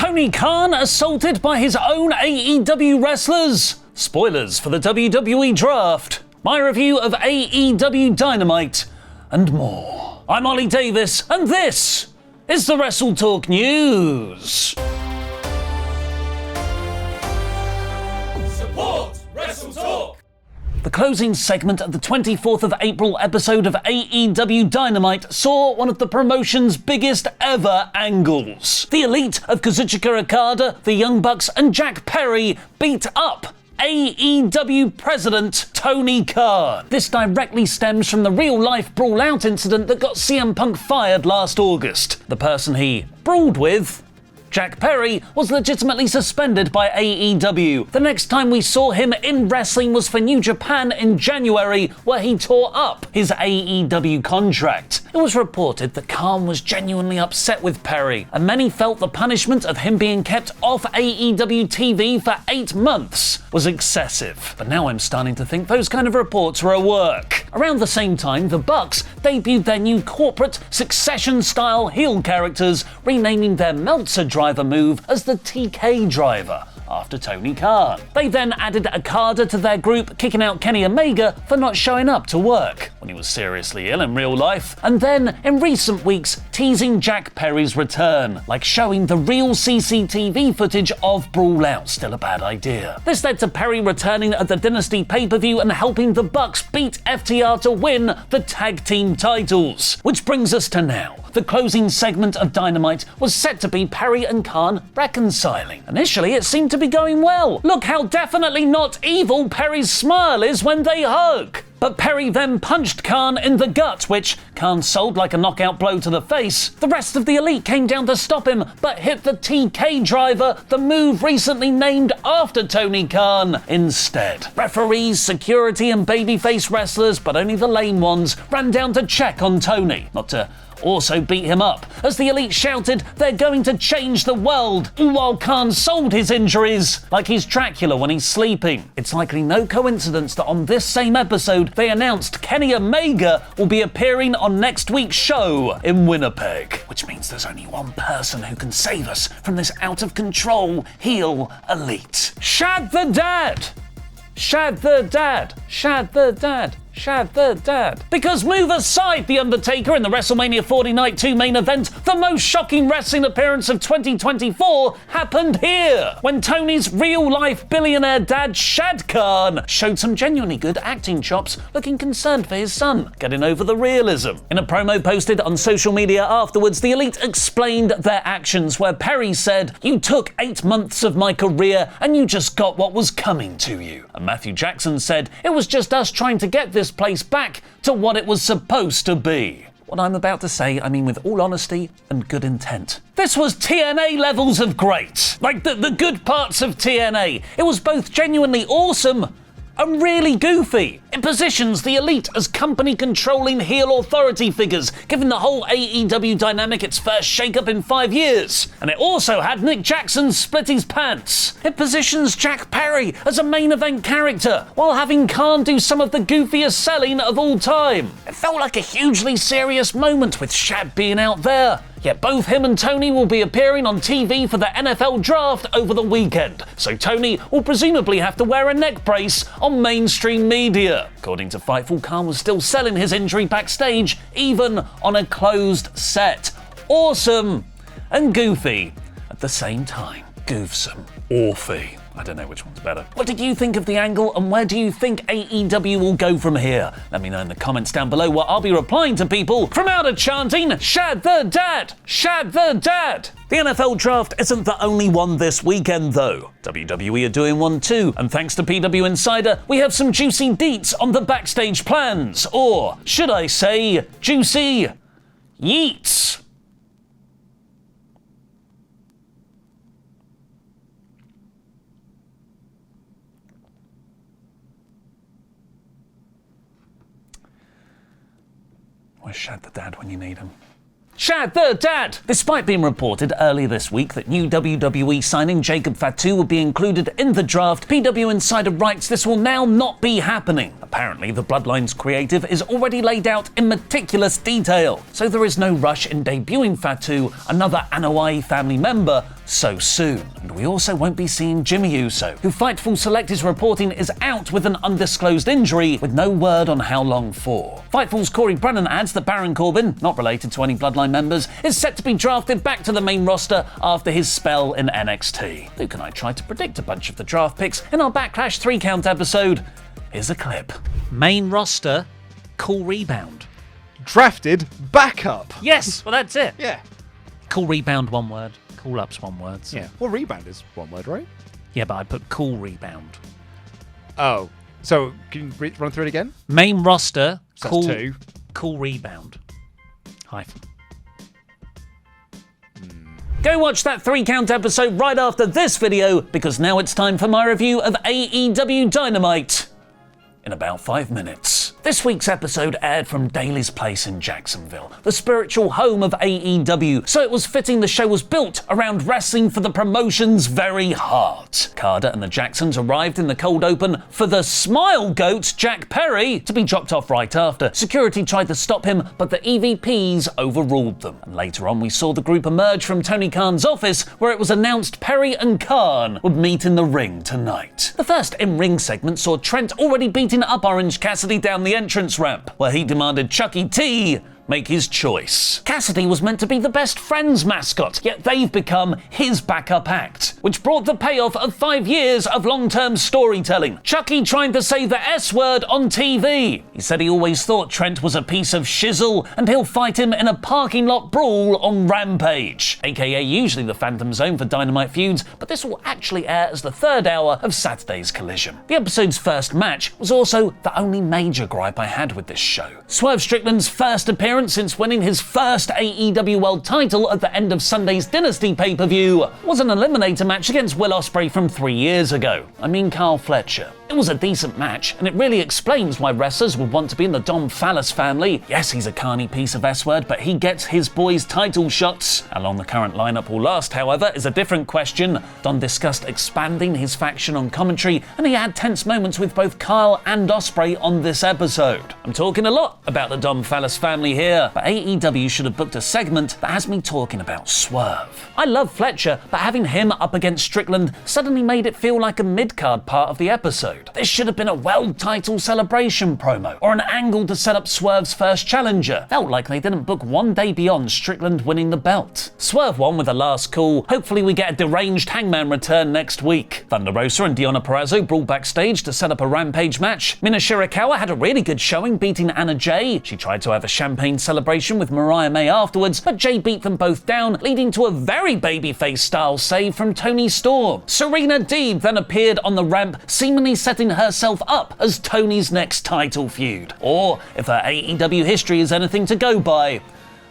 Tony Khan assaulted by his own AEW wrestlers? Spoilers for the WWE Draft. My review of AEW Dynamite and more. I'm Ollie Davis, and this is the WrestleTalk News. Support WrestleTalk! The closing segment of the 24th of April episode of AEW Dynamite saw one of the promotion's biggest ever angles. The Elite of Kazuchika Okada, the Young Bucks, and Jack Perry beat up AEW President Tony Khan. This directly stems from the real-life brawl-out incident that got CM Punk fired last August. The person he brawled with, Jack Perry, was legitimately suspended by AEW. The next time we saw him in wrestling was for New Japan in January, where he tore up his AEW contract. It was reported that Khan was genuinely upset with Perry, and many felt the punishment of him being kept off AEW TV for 8 months was excessive. But now I'm starting to think those kind of reports were a work. Around the same time, the Bucks debuted their new corporate Succession-style heel characters, renaming their Meltzer driver move as the TK driver, after Tony Khan. They then added Okada to their group, kicking out Kenny Omega for not showing up to work when he was seriously ill in real life, and then, in recent weeks, teasing Jack Perry's return, like showing the real CCTV footage of Brawl Out. Still a bad idea. This led to Perry returning at the Dynasty pay-per-view and helping the Bucks beat FTR to win the tag team titles. Which brings us to now. The closing segment of Dynamite was set to be Perry and Khan reconciling. Initially, it seemed to be going well. Look how definitely not evil Perry's smile is when they hug. But Perry then punched Khan in the gut, which Khan sold like a knockout blow to the face. The rest of the Elite came down to stop him, but hit the TK driver, the move recently named after Tony Khan, instead. Referees, security, and babyface wrestlers, but only the lame ones, ran down to check on Tony, not to also beat him up, as the Elite shouted they're going to change the world, while Khan sold his injuries like he's Dracula when he's sleeping. It's likely no coincidence that on this same episode they announced Kenny Omega will be appearing on next week's show in Winnipeg, which means there's only one person who can save us from this out-of-control heel Elite. Shad the Dad! Shad the Dad! Shad the Dad! Shad the Dad. Because move aside The Undertaker in the WrestleMania 40 Night 2 main event, the most shocking wrestling appearance of 2024 happened here, when Tony's real-life billionaire dad, Shad Khan, showed some genuinely good acting chops, looking concerned for his son, getting over the realism. In a promo posted on social media afterwards, the Elite explained their actions, where Perry said, "You took 8 months of my career and you just got what was coming to you." And Matthew Jackson said, "It was just us trying to get this place back to what it was supposed to be." What I'm about to say, I mean with all honesty and good intent. This was TNA levels of great. Like the good parts of TNA. It was both genuinely awesome and really goofy. It positions the Elite as company-controlling heel authority figures, giving the whole AEW dynamic its first shake-up in 5 years. And it also had Nick Jackson split his pants. It positions Jack Perry as a main event character, while having Khan do some of the goofiest selling of all time. It felt like a hugely serious moment with Shad being out there. Yet both him and Tony will be appearing on TV for the NFL Draft over the weekend, so Tony will presumably have to wear a neck brace on mainstream media. According to Fightful, Khan was still selling his injury backstage, even on a closed set. Awesome and goofy at the same time. Goofsome. Awfy. I don't know which one's better. What did you think of the angle, and where do you think AEW will go from here? Let me know in the comments down below, where I'll be replying to people from out of chanting, "Shad the Dad! Shad the Dad!" The NFL Draft isn't the only one this weekend, though. WWE are doing one too, and thanks to PW Insider, we have some juicy deets on the backstage plans, or should I say, juicy yeets. Where's Shad the Dad when you need him? Shad the Dad! Despite being reported earlier this week that new WWE signing Jacob Fatu would be included in the draft, PW Insider writes this will now not be happening. Apparently, the Bloodline's creative is already laid out in meticulous detail, so there is no rush in debuting Fatu, another Anoa'i family member, so soon. And we also won't be seeing Jimmy Uso, who Fightful Select is reporting is out with an undisclosed injury with no word on how long for. Fightful's Corey Brennan adds that Baron Corbin, not related to any Bloodline members, is set to be drafted back to the main roster after his spell in NXT. Luke and I tried to predict a bunch of the draft picks in our Backlash 3-count episode. Here's a clip. Main roster, cool rebound. Drafted backup. Yes, well that's it. Yeah. Cool rebound, one word. Cool up's one word. So. Yeah. Well, rebound is one word, right? Yeah, but I put cool rebound. Oh. So, can you run through it again? Main roster, So cool, that's 2. cool rebound. Hyphen. Go watch that 3-count episode right after this video, because now it's time for my review of AEW Dynamite in about 5 minutes. This week's episode aired from Daly's Place in Jacksonville, the spiritual home of AEW, so it was fitting the show was built around wrestling for the promotion's very heart. Carter and the Jacksons arrived in the cold open for the Smile Goat, Jack Perry, to be dropped off right after. Security tried to stop him, but the EVPs overruled them. And later on, we saw the group emerge from Tony Khan's office, where it was announced Perry and Khan would meet in the ring tonight. The first in-ring segment saw Trent already beating up Orange Cassidy down the entrance ramp, where he demanded Chucky T make his choice. Cassidy was meant to be the best friends mascot, yet they've become his backup act, which brought the payoff of 5 years of long-term storytelling. Chucky trying to say the S word on TV. He said he always thought Trent was a piece of shizzle and he'll fight him in a parking lot brawl on Rampage, aka usually the Phantom Zone for Dynamite feuds, but this will actually air as the 3rd hour of Saturday's Collision. The episode's first match was also the only major gripe I had with this show. Swerve Strickland's first appearance since winning his first AEW World title at the end of Sunday's Dynasty pay-per-view was an eliminator match against Will Ospreay from 3 years ago. I mean Carl Fletcher. It was a decent match, and it really explains why wrestlers would want to be in the Dom Phallus family. Yes, he's a carny piece of S-word, but he gets his boys' title shots. How long the current lineup will last, however, is a different question. Don discussed expanding his faction on commentary, and he had tense moments with both Kyle and Ospreay on this episode. I'm talking a lot about the Dom Phallus family here, but AEW should have booked a segment that has me talking about Swerve. I love Fletcher, but having him up against Strickland suddenly made it feel like a mid-card part of the episode. This should have been a world title celebration promo, or an angle to set up Swerve's first challenger. Felt like they didn't book one day beyond Strickland winning the belt. Swerve won with a last call. Hopefully we get a deranged Hangman return next week. Thunder Rosa and Deonna Purrazzo brought backstage to set up a Rampage match. Mina Shirakawa had a really good showing beating Anna Jay. She tried to have a champagne celebration with Mariah May afterwards, but Jay beat them both down, leading to a very babyface style save from Toni Storm. Serena Deeb then appeared on the ramp, seemingly setting herself up as Tony's next title feud. Or, if her AEW history is anything to go by,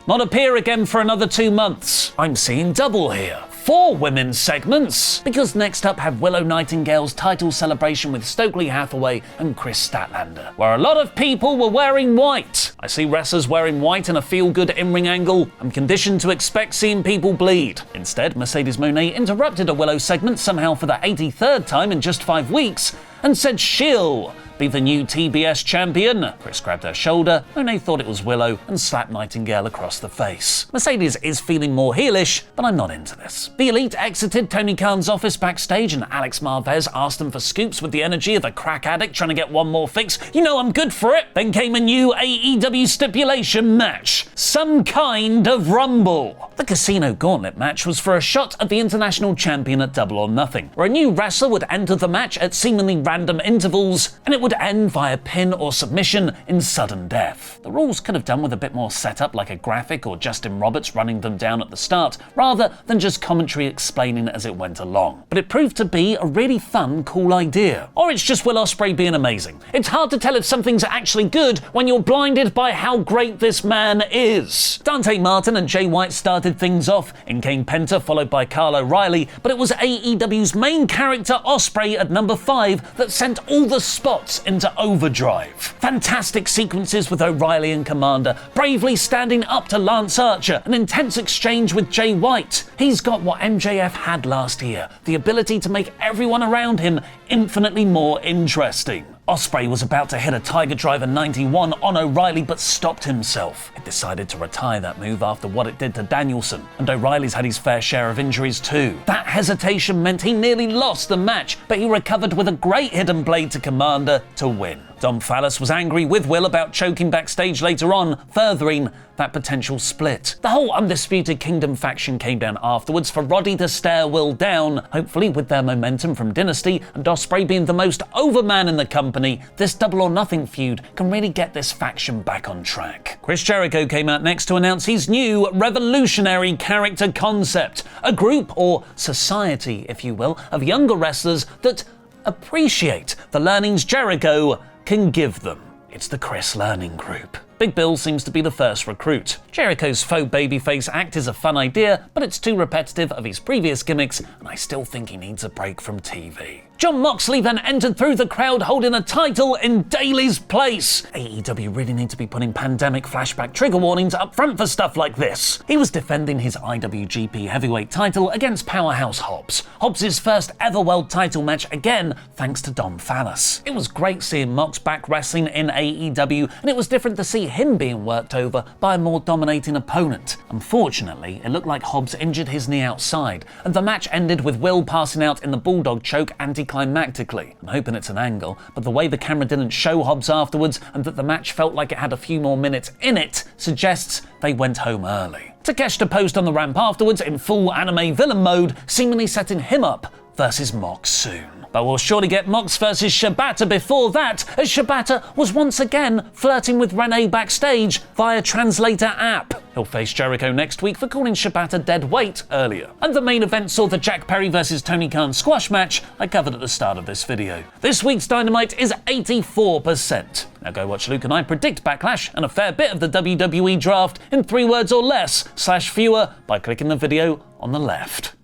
not appear again for another 2 months. I'm seeing double here. 4 women's segments, because next up have Willow Nightingale's title celebration with Stokely Hathaway and Chris Statlander, where a lot of people were wearing white. I see wrestlers wearing white in a feel-good in-ring angle. I'm conditioned to expect seeing people bleed. Instead, Mercedes Moné interrupted a Willow segment somehow for the 83rd time in just 5 weeks and said she'll be the new TBS champion. Chris grabbed her shoulder, Moné thought it was Willow, and slapped Nightingale across the face. Mercedes is feeling more heelish, but I'm not into this. The Elite exited Tony Khan's office backstage, and Alex Marvez asked them for scoops with the energy of a crack addict trying to get one more fix. You know I'm good for it. Then came a new AEW stipulation match. Some kind of rumble. The Casino Gauntlet match was for a shot at the International Champion at Double or Nothing, where a new wrestler would enter the match at seemingly random intervals, and it would end via pin or submission in sudden death. The rules could have done with a bit more setup, like a graphic or Justin Roberts running them down at the start, rather than just commentary explaining as it went along. But it proved to be a really fun, cool idea. Or it's just Will Ospreay being amazing. It's hard to tell if something's actually good when you're blinded by how great this man is. Dante Martin and Jay White started things off. In came Penta, followed by Kyle O'Reilly, but it was AEW's main character Ospreay at number 5 that sent all the spots into overdrive. Fantastic sequences with O'Reilly and Commander, bravely standing up to Lance Archer, an intense exchange with Jay White. He's got what MJF had last year, the ability to make everyone around him infinitely more interesting. Ospreay was about to hit a Tiger Driver 91 on O'Reilly but stopped himself. He decided to retire that move after what it did to Danielson, and O'Reilly's had his fair share of injuries too. That hesitation meant he nearly lost the match, but he recovered with a great hidden blade to Commander to win. Dom Fallis was angry with Will about choking backstage later on, furthering that potential split. The whole Undisputed Kingdom faction came down afterwards for Roddy to stare Will down. Hopefully, with their momentum from Dynasty and Ospreay being the most over man in the company, this Double or Nothing feud can really get this faction back on track. Chris Jericho came out next to announce his new revolutionary character concept, a group or society, if you will, of younger wrestlers that appreciate the learnings Jericho can give them. It's the Chris Learning Group. Big Bill seems to be the first recruit. Jericho's faux babyface act is a fun idea, but it's too repetitive of his previous gimmicks, and I still think he needs a break from TV. Jon Moxley then entered through the crowd holding a title in Daly's place. AEW really need to be putting pandemic flashback trigger warnings up front for stuff like this. He was defending his IWGP heavyweight title against Powerhouse Hobbs. Hobbs' first ever world title match again, thanks to Dom Fallis. It was great seeing Mox back wrestling in AEW, and it was different to see him being worked over by a more dominating opponent. Unfortunately, it looked like Hobbs injured his knee outside, and the match ended with Will passing out in the Bulldog choke anticlimactically. I'm hoping it's an angle, but the way the camera didn't show Hobbs afterwards and that the match felt like it had a few more minutes in it suggests they went home early. Takeshita posed on the ramp afterwards in full anime villain mode, seemingly setting him up versus Mox soon. But we'll surely get Mox versus Shibata before that, as Shibata was once again flirting with Renee backstage via translator app. He'll face Jericho next week for calling Shibata dead weight earlier. And the main event saw the Jack Perry versus Tony Khan squash match I covered at the start of this video. This week's Dynamite is 84%. Now go watch Luke and I predict Backlash and a fair bit of the WWE Draft in 3 words or less / fewer by clicking the video on the left.